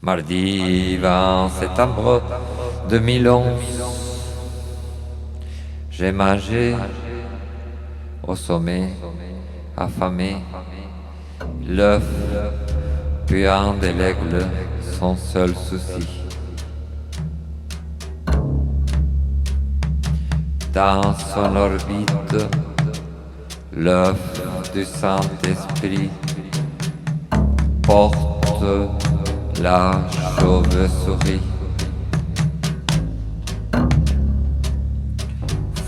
Mardi 20 septembre 2011, j'ai mangé au sommet, affamé, l'œuf puant de l'aigle, son seul souci. Dans son orbite, l'œuf du Saint-Esprit porte la chauve-souris.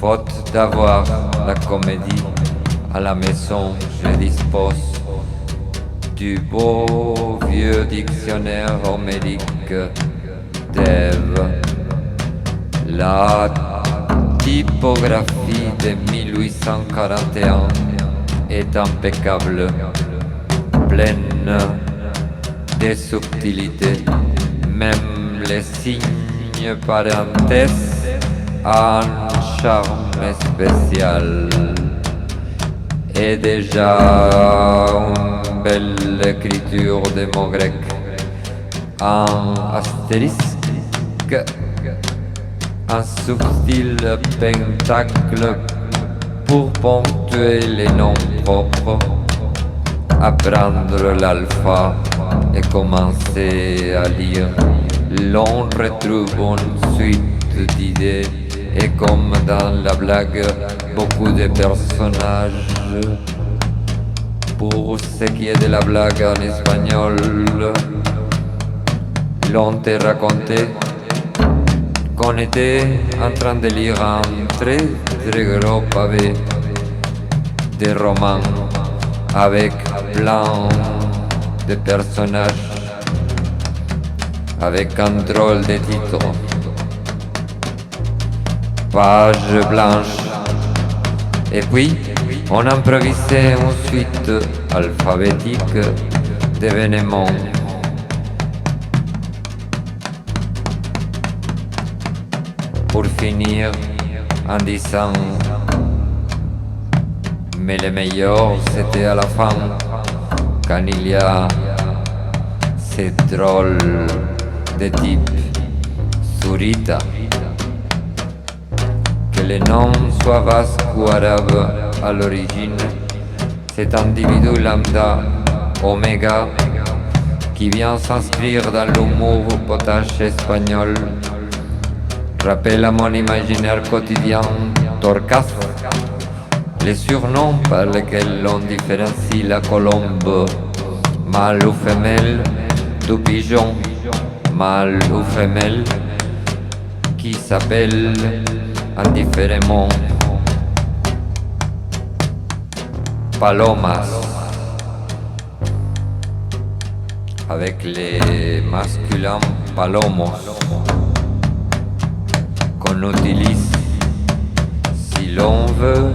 Faute d'avoir la comédie à la maison, je dispose du beau vieux dictionnaire homélique d'Ève. La typographie de 1841 est impeccable, pleine de subtilités, même les signes parenthèses ont un charme spécial. Et déjà une belle écriture de mots grecs, un astérisque, un subtil pentacle pour ponctuer les noms propres, apprendre l'alpha et commencer à lire. L'on retrouve une suite d'idées et comme dans la blague, beaucoup de personnages. Pour ce qui est de la blague en espagnol, l'on te racontait qu'on était en train de lire un très très gros pavé de romans avec plein de personnages, avec un drôle de titre. Page blanche. Et puis, on improvisait une suite alphabétique d'événements. Pour finir en disant, mais le meilleur c'était à la fin, quand il y a ces drôles de type Zurita. Que le nom soit basque ou arabe à l'origine, cet individu lambda, oméga, qui vient s'inscrire dans l'humour potache espagnol, rappelle à mon imaginaire quotidien Torcas, les surnoms par lesquels l'on différencie la colombe, mâle ou femelle, du pigeon, mâle ou femelle, qui s'appelle indifféremment palomas, avec les masculins palomos qu'on utilise si l'on veut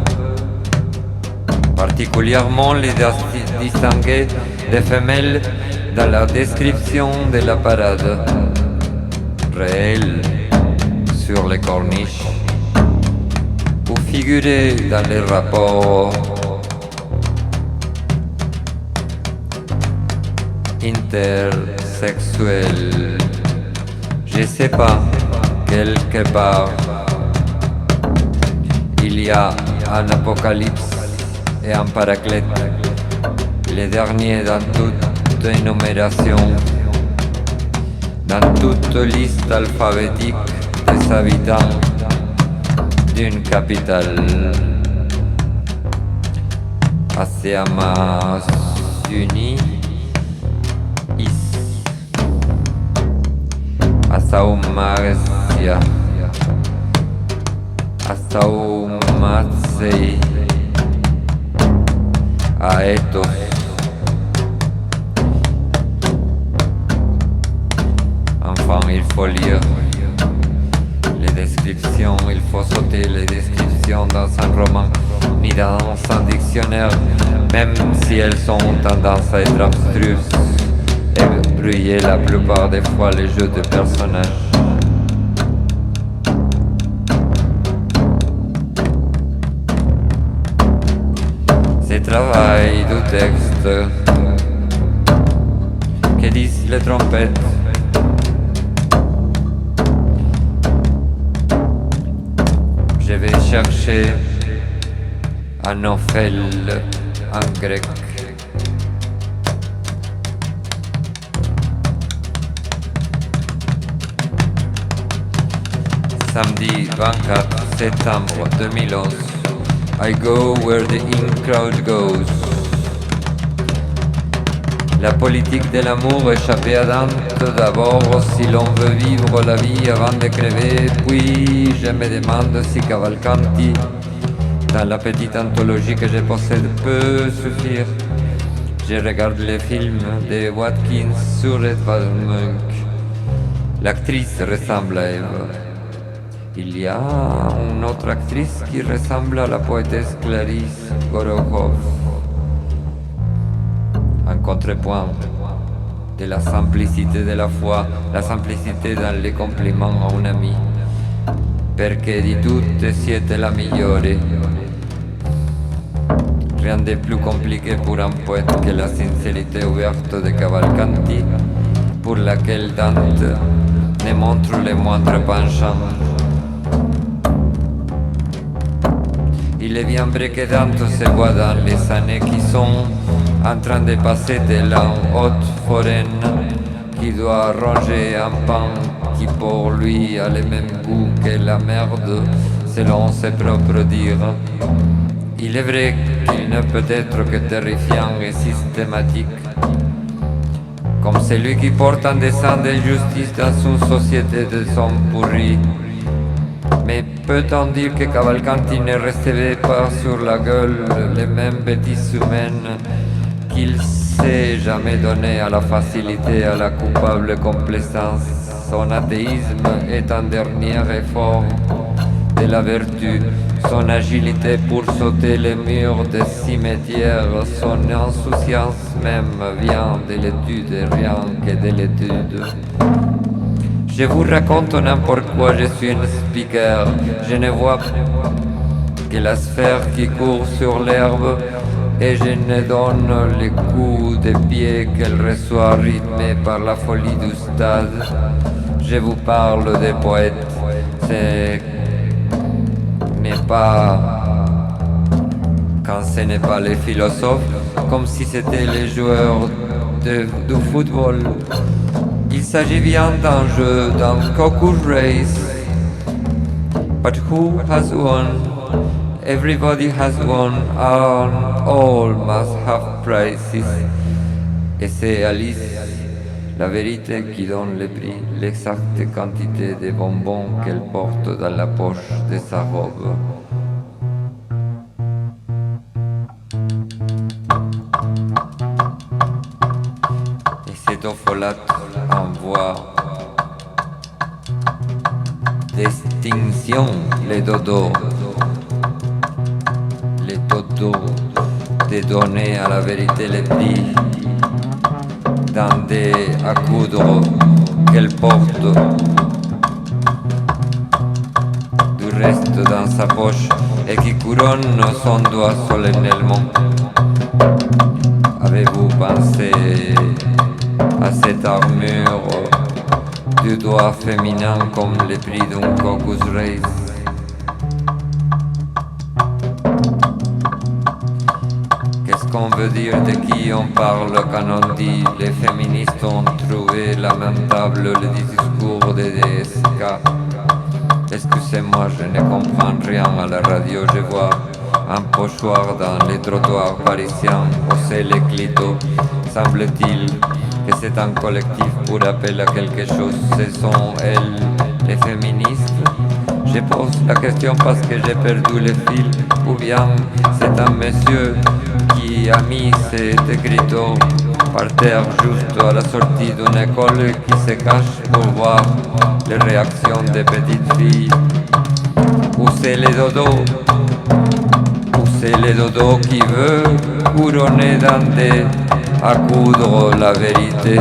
particulièrement les distinguer des femelles dans la description de la parade réelle sur les corniches ou figurer dans les rapports intersexuels. Je sais pas, quelque part, il y a un apocalypse et un paraclète, les derniers dans toute énumération, dans toute liste alphabétique des habitants d'une capitale. Asiamas unis, Asaumasia, Asaumatsei, Aetos. Enfin, il faut lire les descriptions, il faut sauter les descriptions dans un roman, ni dans un dictionnaire, même si elles ont tendance à être abstruses et brouiller la plupart des fois les jeux de personnages. Ce travail du texte que disent les trompettes chercher un Ophel en grec. Samedi 24 septembre 2011. I go where the in crowd goes. La politique de l'amour échappée à Dante. D'abord, si l'on veut vivre la vie avant de crever, puis je me demande si Cavalcanti, dans la petite anthologie que je possède, peut suffire. Je regarde les films de Watkins sur Edvard Munch. L'actrice ressemble à Eve. Il y a une autre actrice qui ressemble à la poétesse Clarisse Gorokhov. Un contrepoint de la simplicité de la foi, la simplicité dans les compliments à un ami. Perché di tutte siete la migliore. Rien de plus compliqué pour un poète que la sincérité ouverte de Cavalcanti, pour laquelle Dante ne montre le moindre penchant. Il est bien vrai que Dante se voit dans les années qui sont en train de passer de la haute foraine, qui doit ronger un pain qui pour lui a le même goût que la merde, selon ses propres dires. Il est vrai qu'il ne peut être que terrifiant et systématique, comme celui qui porte un dessein de justice dans une société de hommes pourris. Mais peut-on dire que Cavalcanti ne recevait pas sur la gueule les mêmes bêtises humaines qu'il s'est jamais donné à la facilité, à la coupable complaisance? Son athéisme est un dernier effort de la vertu, son agilité pour sauter les murs des cimetières, son insouciance même vient de l'étude et rien que de l'étude. Je vous raconte n'importe quoi, je suis un speaker, je ne vois que la sphère qui court sur l'herbe et je ne donne les coups de pied qu'elle reçoit rythmés par la folie du stade. Je vous parle des poètes, ce n'est pas quand ce n'est pas les philosophes, comme si c'était les joueurs du football. Il s'agit bien d'un jeu, d'un caucus race. But who has won? Everybody has won, and all must have prizes. Et c'est Alice, la vérité, qui donne le prix, l'exacte quantité de bonbons qu'elle porte dans la poche de sa robe. Et cette folate envoie d'extinction les dodos de donner à la vérité les prix dans des à coudre qu'elle porte du reste dans sa poche et qui couronne son doigt solennellement. Avez-vous pensé à cette armure du doigt féminin comme le prix d'un caucus race? Qu'est-ce qu'on veut dire, de qui on parle quand on dit les féministes ont trouvé lamentable le discours de DSK? Excusez-moi, je ne comprends rien à la radio, je vois un pochoir dans les trottoirs parisiens, hausser les clitos. Semble-t-il que c'est un collectif pour appeler à quelque chose. Ce sont elles, les féministes? Je pose la question parce que j'ai perdu le fil. Ou bien c'est un monsieur qui a mis cet écriteau par terre juste à la sortie d'une école qui se cache pour voir les réactions des petites filles. Ou c'est les dodos? C'est le dodo qui veut couronner Dante à coudre la vérité.